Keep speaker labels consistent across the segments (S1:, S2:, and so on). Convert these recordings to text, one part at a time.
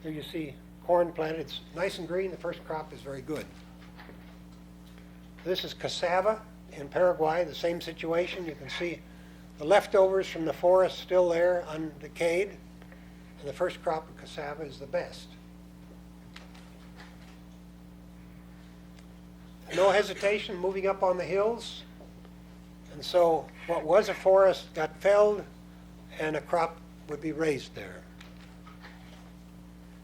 S1: Here you see corn planted. It's nice and green. The first crop is very good. This is cassava in Paraguay, the same situation. You can see the leftovers from the forest still there, undecayed, and the first crop of cassava is the best. No hesitation moving up on the hills, and so what was a forest got felled and a crop would be raised there.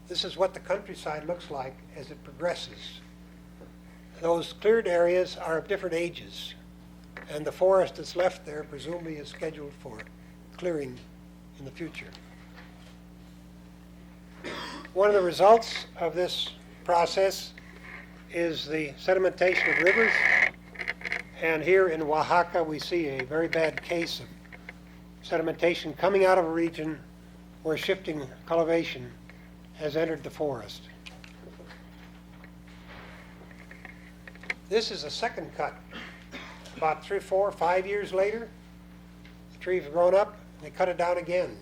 S1: This is what the countryside looks like as it progresses. Those cleared areas are of different ages, and the forest that's left there presumably is scheduled for clearing in the future. One of the results of this process is the sedimentation of rivers, and here in Oaxaca we see a very bad case of sedimentation coming out of a region where shifting cultivation has entered the forest. This is a second cut. About 3, 4, 5 years later, the trees have grown up, and they cut it down again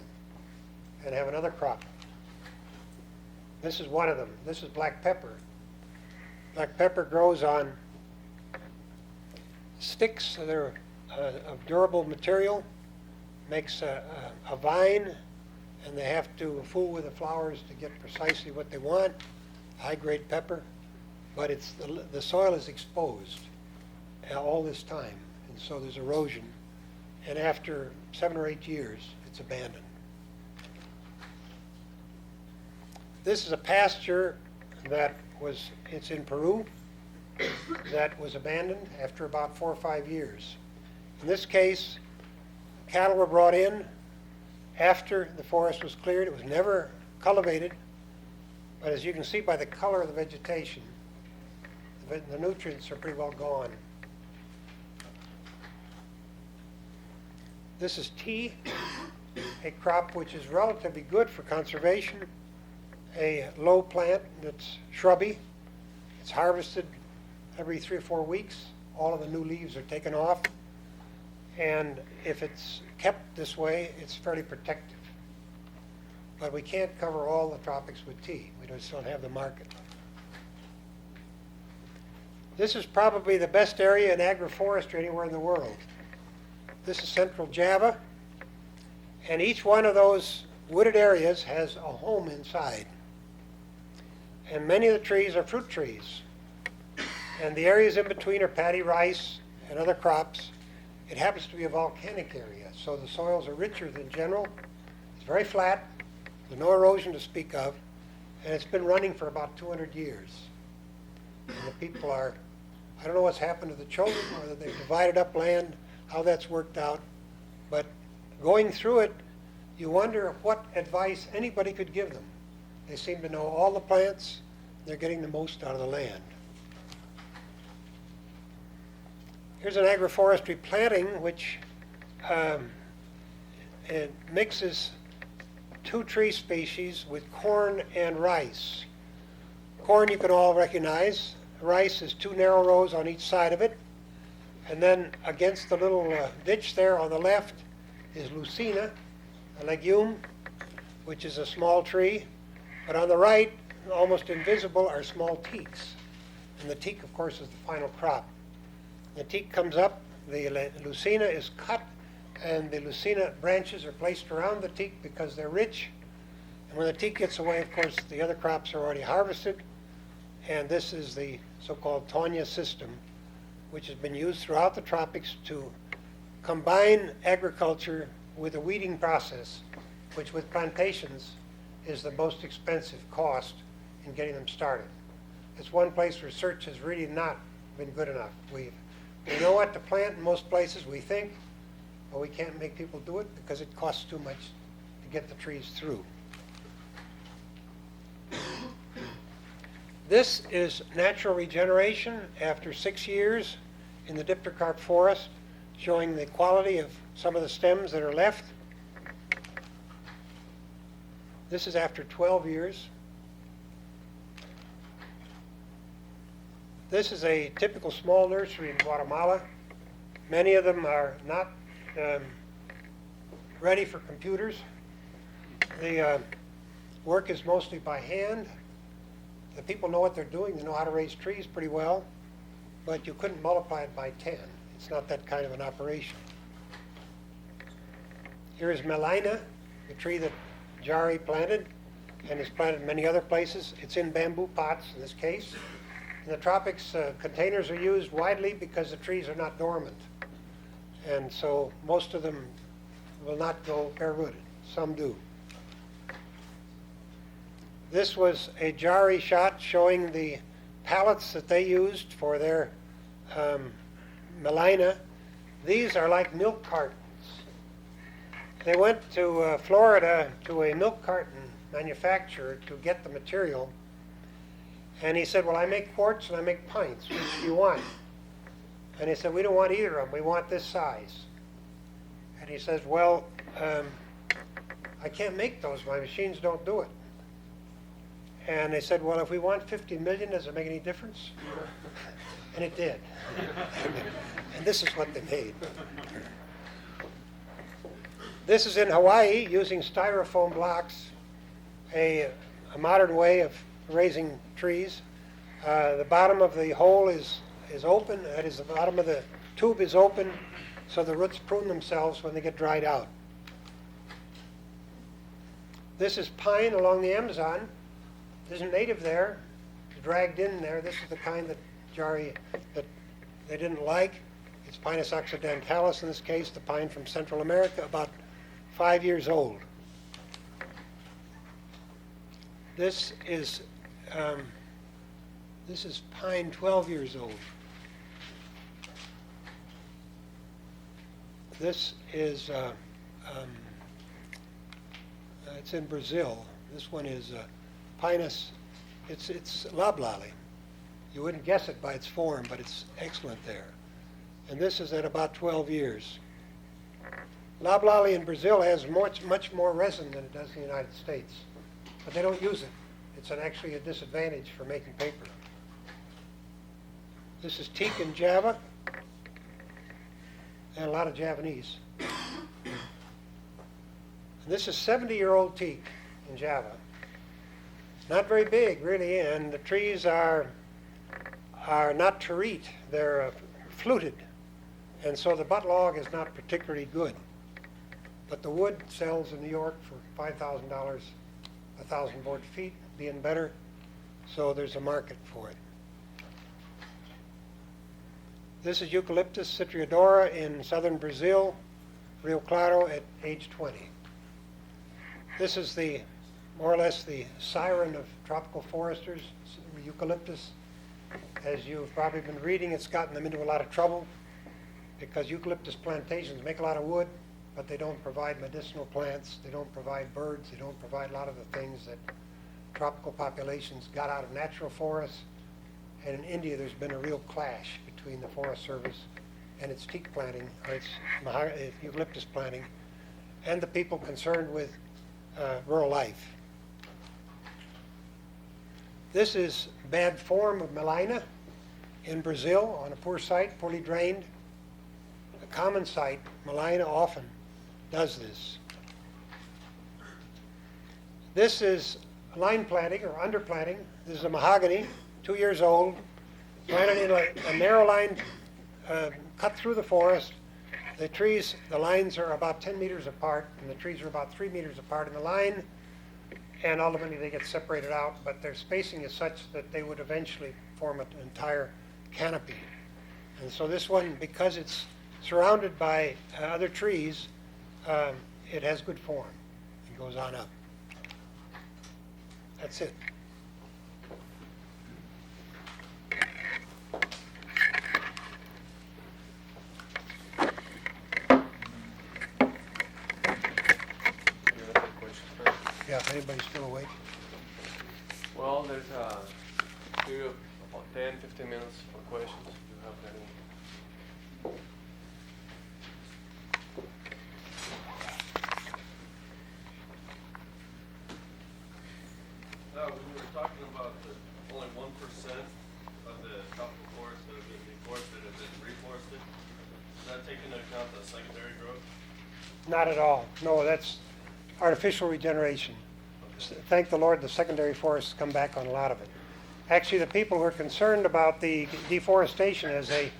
S1: and have another crop. This is one of them. This is black pepper. Black pepper grows on sticks, so they're of durable material, makes a vine, and they have to fool with the flowers to get precisely what they want, high-grade pepper, but it's the soil is exposed all this time, and so there's erosion, and after 7 or 8 years, it's abandoned. This is a pasture it's in Peru, that was abandoned after about 4 or 5 years. In this case, cattle were brought in after the forest was cleared. It was never cultivated, but as you can see by the color of the vegetation, the nutrients are pretty well gone. This is tea, a crop which is relatively good for conservation, a low plant that's shrubby. It's harvested every 3 or 4 weeks. All of the new leaves are taken off, and if it's kept this way, it's fairly protective. But we can't cover all the tropics with tea. We just don't have the market. This is probably the best area in agroforestry anywhere in the world. This is Central Java, and each one of those wooded areas has a home inside. And many of the trees are fruit trees. And the areas in between are paddy rice and other crops. It happens to be a volcanic area, so the soils are richer than general. It's very flat, there's no erosion to speak of, and it's been running for about 200 years. And the people I don't know what's happened to the children, whether they've divided up land, how that's worked out, but going through it, you wonder what advice anybody could give them. They seem to know all the plants, they're getting the most out of the land. Here's an agroforestry planting which it mixes 2 tree species with corn and rice. Corn you can all recognize. Rice is 2 narrow rows on each side of it. And then against the little ditch there on the left is Lucina, a legume, which is a small tree. But on the right, almost invisible, are small teaks. And the teak, of course, is the final crop. The teak comes up, the Lucina is cut, and the Lucina branches are placed around the teak because they're rich. And when the teak gets away, of course, the other crops are already harvested. And this is the so-called Tonya system, which has been used throughout the tropics to combine agriculture with a weeding process, which with plantations is the most expensive cost in getting them started. It's one place research has really not been good enough. We know what to plant in most places, we think, but we can't make people do it because it costs too much to get the trees through. This is natural regeneration after 6 years in the dipterocarp forest, showing the quality of some of the stems that are left. This is after 12 years. This is a typical small nursery in Guatemala. Many of them are not ready for computers. The Work is mostly by hand. The people know what they're doing. They know how to raise trees pretty well, but you couldn't multiply it by 10. It's not that kind of an operation. Here is Melina, the tree that Jari planted and is planted in many other places. It's in bamboo pots in this case. In the tropics, containers are used widely because the trees are not dormant. And so most of them will not go bare-rooted. Some do. This was a Jari shot showing the pallets that they used for their Melina. These are like milk cartons. They went to Florida to a milk carton manufacturer to get the material. And he said, well, I make quarts and I make pints. Which do you want? And he said, we don't want either of them. We want this size. And he says, well, I can't make those. My machines don't do it. And they said, well, if we want 50 million, does it make any difference? And it did. And this is what they made. This is in Hawaii using styrofoam blocks, a modern way of raising trees. The bottom of the hole is open. That is, the bottom of the tube is open, so the roots prune themselves when they get dried out. This is pine along the Amazon. This is native there. It's dragged in there. This is the kind that that they didn't like. It's Pinus occidentalis in this case, the pine from Central America, about 5 years old. This is pine 12 years old. This is it's in Brazil. This one is Pinus. It's loblolly. You wouldn't guess it by its form, but it's excellent there. And this is at about 12 years. Loblolly in Brazil has much more resin than it does in the United States, but they don't use it. It's actually a disadvantage for making paper. This is teak in Java, and a lot of Javanese. And this is 70-year-old teak in Java. Not very big, really, and the trees are not terete. They're fluted, and so the butt log is not particularly good. But the wood sells in New York for $5,000, 1,000 board feet, being better, so there's a market for it. This is Eucalyptus citriodora in southern Brazil, Rio Claro at age 20. This is more or less the siren of tropical foresters, Eucalyptus. As you've probably been reading, it's gotten them into a lot of trouble because eucalyptus plantations make a lot of wood, but they don't provide medicinal plants, they don't provide birds, they don't provide a lot of the things that tropical populations got out of natural forests. And in India, there's been a real clash between the Forest Service and its teak planting, or its eucalyptus planting, and the people concerned with rural life. This is bad form of Melina in Brazil on a poor site, poorly drained. A common site, Melina often does this. This is line planting or underplanting. This is a mahogany, 2 years old, planted in a narrow line cut through the forest. The lines are about 10 meters apart, and the trees are about 3 meters apart in the line, and ultimately they get separated out, but their spacing is such that they would eventually form an entire canopy. And so this one, because it's surrounded by other trees, it has good form. It goes on up. That's it. Yeah, if anybody's still awake.
S2: Well, there's maybe about 10, 15 minutes for questions if you have any.
S3: Now, when we were talking about only 1% of the tropical forests that have been deforested and been reforested, is that taking into account the secondary growth?
S1: Not at all. No, that's artificial regeneration. thank the Lord, the secondary forests come back on a lot of it. Actually, the people who are concerned about the deforestation as a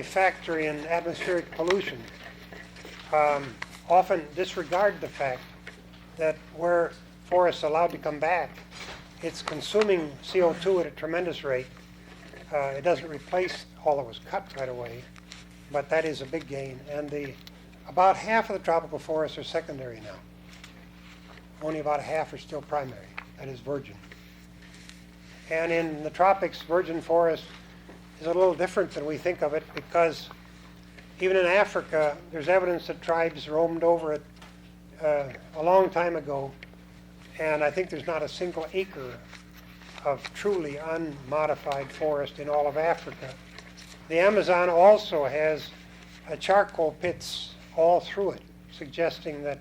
S1: factor in atmospheric pollution often disregard the fact that where forests allowed to come back, it's consuming CO2 at a tremendous rate. It doesn't replace all that was cut right away, but that is a big gain. And about half of the tropical forests are secondary now. Only about half are still primary, that is virgin. And in the tropics, virgin forest is a little different than we think of it, because even in Africa, there's evidence that tribes roamed over it a long time ago, and I think there's not a single acre of truly unmodified forest in all of Africa. The Amazon also has charcoal pits all through it, suggesting that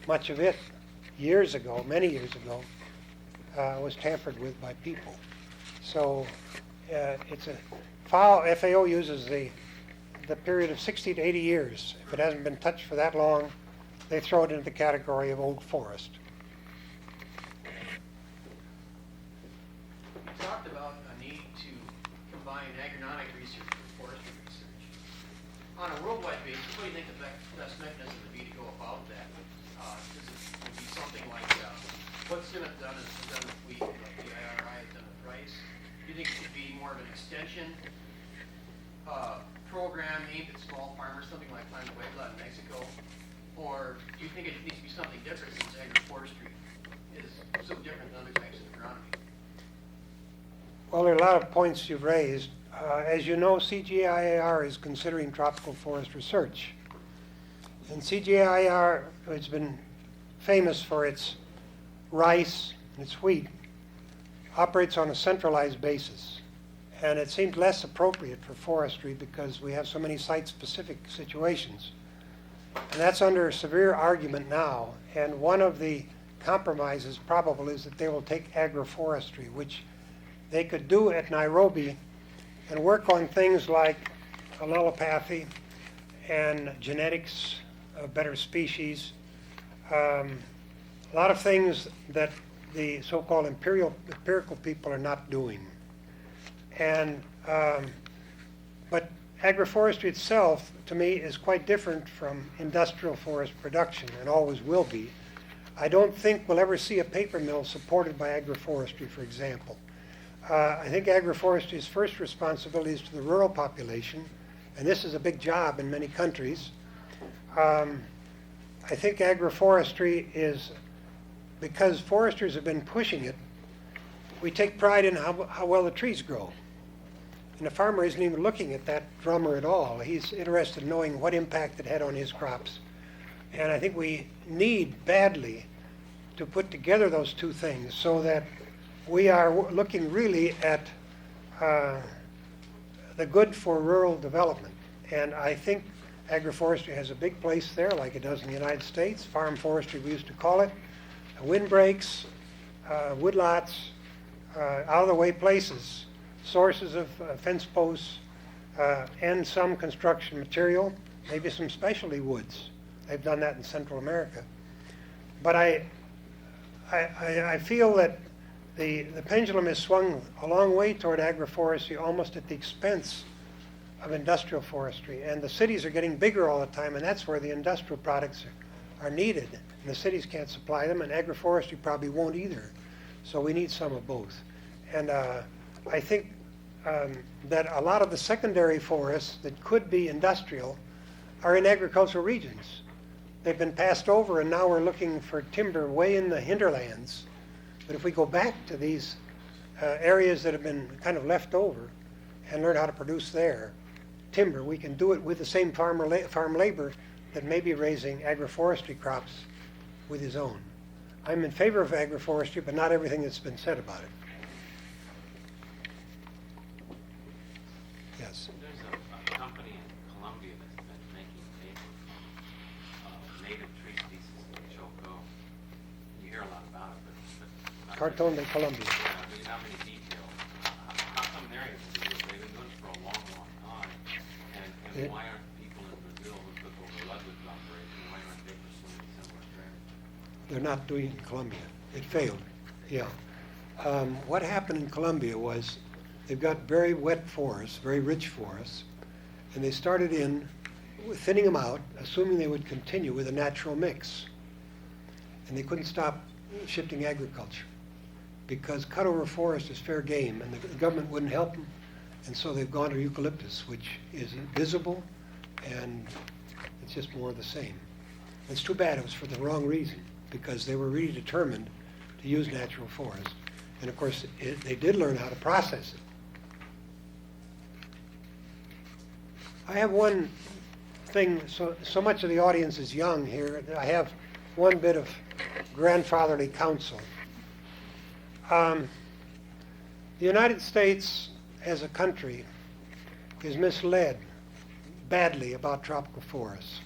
S1: much of it, years ago, many years ago, was tampered with by people. So it's a FAO uses the period of 60 to 80 years. If it hasn't been touched for that long, they throw it into the category of old forest.
S4: You talked about a need to combine agronomic research with forestry research. On a worldwide basis, what do you think the best mechanism would be to go about that? Would be something like what's done with wheat, like the IRI has done with rice. Do you think it should be more of an extension program aimed at small farmers, something like Plan Puebla in Mexico? Or do you think it needs to be something different since agroforestry is so different than other types of agronomy?
S1: Well, there are a lot of points you've raised. As you know, CGIAR is considering tropical forest research. And CGIAR has been famous for its rice and its wheat, operates on a centralized basis. And it seemed less appropriate for forestry because we have so many site-specific situations. And that's under severe argument now. And one of the compromises probable is that they will take agroforestry, which they could do at Nairobi and work on things like allelopathy and genetics of better species, a lot of things that the so-called empirical people are not doing. And but agroforestry itself, to me, is quite different from industrial forest production, and always will be. I don't think we'll ever see a paper mill supported by agroforestry, for example. I think agroforestry's first responsibility is to the rural population, and this is a big job in many countries. I think agroforestry is, because foresters have been pushing it, we take pride in how well the trees grow. And the farmer isn't even looking at that drummer at all. He's interested in knowing what impact it had on his crops. And I think we need badly to put together those two things so that we are looking really at the good for rural development. And I think agroforestry has a big place there, like it does in the United States. Farm forestry, we used to call it. Windbreaks, woodlots, out-of-the-way places, sources of fence posts, and some construction material, maybe some specialty woods. They've done that in Central America. But I feel that the pendulum has swung a long way toward agroforestry, almost at the expense of industrial forestry. And the cities are getting bigger all the time, and that's where the industrial products are needed. And the cities can't supply them, and agroforestry probably won't either. So we need some of both. And I think that a lot of the secondary forests that could be industrial are in agricultural regions. They've been passed over, and now we're looking for timber way in the hinterlands. But if we go back to these areas that have been kind of left over and learn how to produce there timber, we can do it with the same farm labor that may be raising agroforestry crops with his own. I'm in favor of agroforestry, but not everything that's been said about it. Yes.
S5: There's a company in Colombia that's been making paper from native tree species like choco. You hear a lot about it, but not
S1: Cartón de Colombia.
S5: really not many details. How come they're able to do it? They've been doing it for a long, long time. And
S1: Yeah.
S5: why aren't people in Brazil who took over Ludwig's operation, why aren't they pursuing a similar strategy?
S1: They're not doing it in Colombia. It failed, yeah. What happened in Colombia was they've got very wet forests, very rich forests, and they started in thinning them out, assuming they would continue with a natural mix. And they couldn't stop shifting agriculture because cut over forest is fair game, and the government wouldn't help them. And so they've gone to eucalyptus, which is visible, and it's just more of the same. It's too bad it was for the wrong reason, because they were really determined to use natural forest. And of course, they did learn how to process it. I have one thing, so much of the audience is young here, I have one bit of grandfatherly counsel. The United States as a country is misled badly about tropical forests.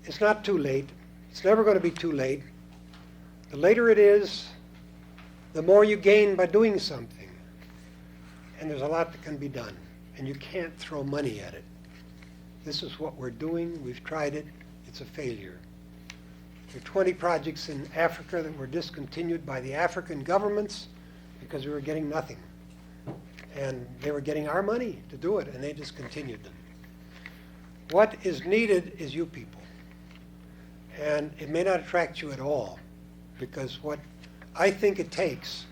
S1: It's not too late. It's never going to be too late. The later it is, the more you gain by doing something. And there's a lot that can be done. And you can't throw money at it. This is what we're doing. We've tried it. It's a failure. There are 20 projects in Africa that were discontinued by the African governments because we were getting nothing. And they were getting our money to do it, and they discontinued them. What is needed is you people. And it may not attract you at all, because what I think it takes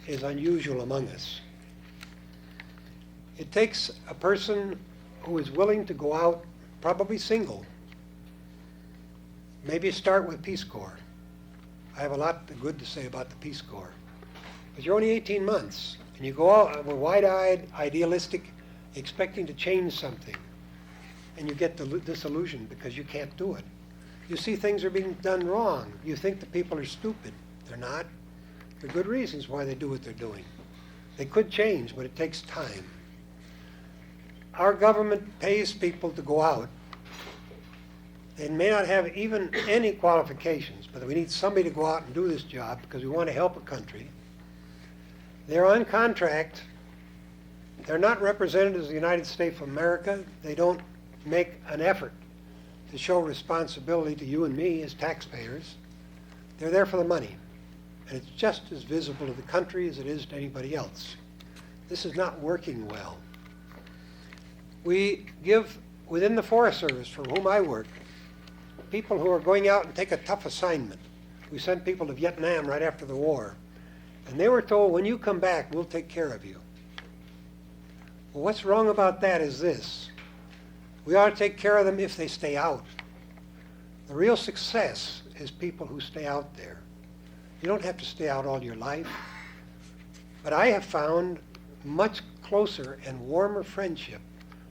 S1: is unusual among us. It takes a person who is willing to go out, probably single. Maybe start with Peace Corps. I have a lot of good to say about the Peace Corps. But you're only 18 months, and you go out wide-eyed, idealistic, expecting to change something, and you get disillusioned because you can't do it. You see things are being done wrong. You think the people are stupid. They're not. There are good reasons why they do what they're doing. They could change, but it takes time. Our government pays people to go out. They may not have even any qualifications, but we need somebody to go out and do this job because we want to help a country. They're on contract. They're not represented as the United States of America. They don't make an effort to show responsibility to you and me as taxpayers. They're there for the money. And it's just as visible to the country as it is to anybody else. This is not working well. We give, within the Forest Service, for whom I work, people who are going out and take a tough assignment. We sent people to Vietnam right after the war. And they were told, when you come back, we'll take care of you. Well, what's wrong about that is this. We ought to take care of them if they stay out. The real success is people who stay out there. You don't have to stay out all your life. But I have found much closer and warmer friendship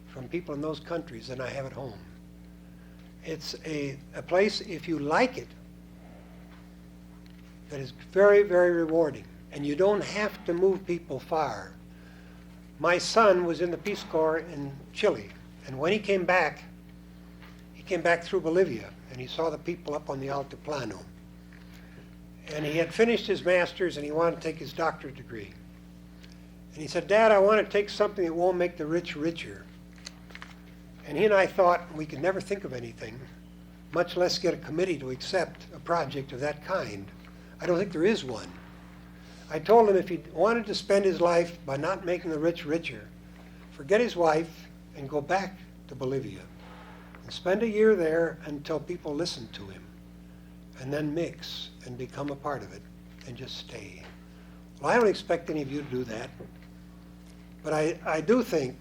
S1: from people in those countries than I have at home. It's a place, if you like it, that is very, very rewarding. And you don't have to move people far. My son was in the Peace Corps in Chile. And when he came back through Bolivia, and he saw the people up on the Altiplano. And he had finished his master's, and he wanted to take his doctorate degree. And he said, Dad, I want to take something that won't make the rich richer. And he and I thought we could never think of anything, much less get a committee to accept a project of that kind. I don't think there is one. I told him if he wanted to spend his life by not making the rich richer, forget his wife and go back to Bolivia and spend a year there until people listen to him, and then mix and become a part of it and just stay. Well, I don't expect any of you to do that, but I do think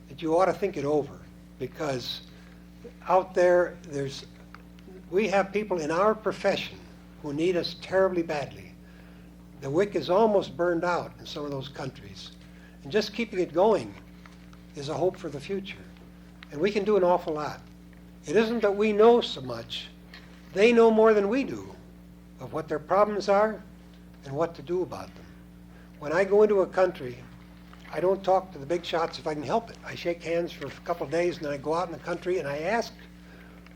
S1: that you ought to think it over, because out there, we have people in our profession who need us terribly badly. The wick is almost burned out in some of those countries. And just keeping it going is a hope for the future. And we can do an awful lot. It isn't that we know so much. They know more than we do of what their problems are and what to do about them. When I go into a country, I don't talk to the big shots if I can help it. I shake hands for a couple of days, and then I go out in the country and I ask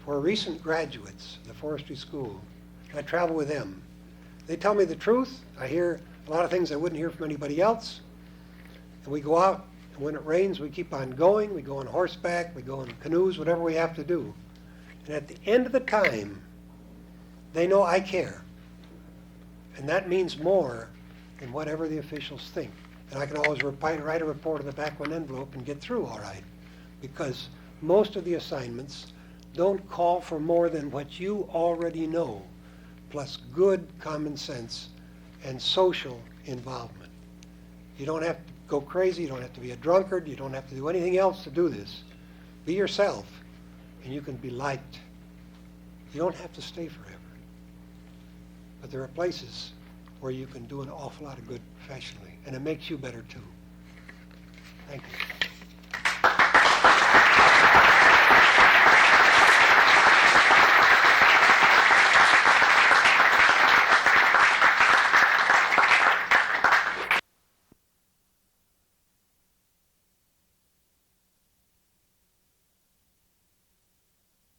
S1: for recent graduates of the forestry school. And I travel with them. They tell me the truth. I hear a lot of things I wouldn't hear from anybody else. And we go out, and when it rains, we keep on going. We go on horseback, we go in canoes, whatever we have to do. And at the end of the time, they know I care. And that means more than whatever the officials think. And I can always write a report in the back of an envelope and get through all right. Because most of the assignments don't call for more than what you already know, plus good common sense and social involvement. You don't have to go crazy, you don't have to be a drunkard, you don't have to do anything else to do this. Be yourself, and you can be liked. You don't have to stay forever. But there are places where you can do an awful lot of good professionally, and it makes you better too. Thank you.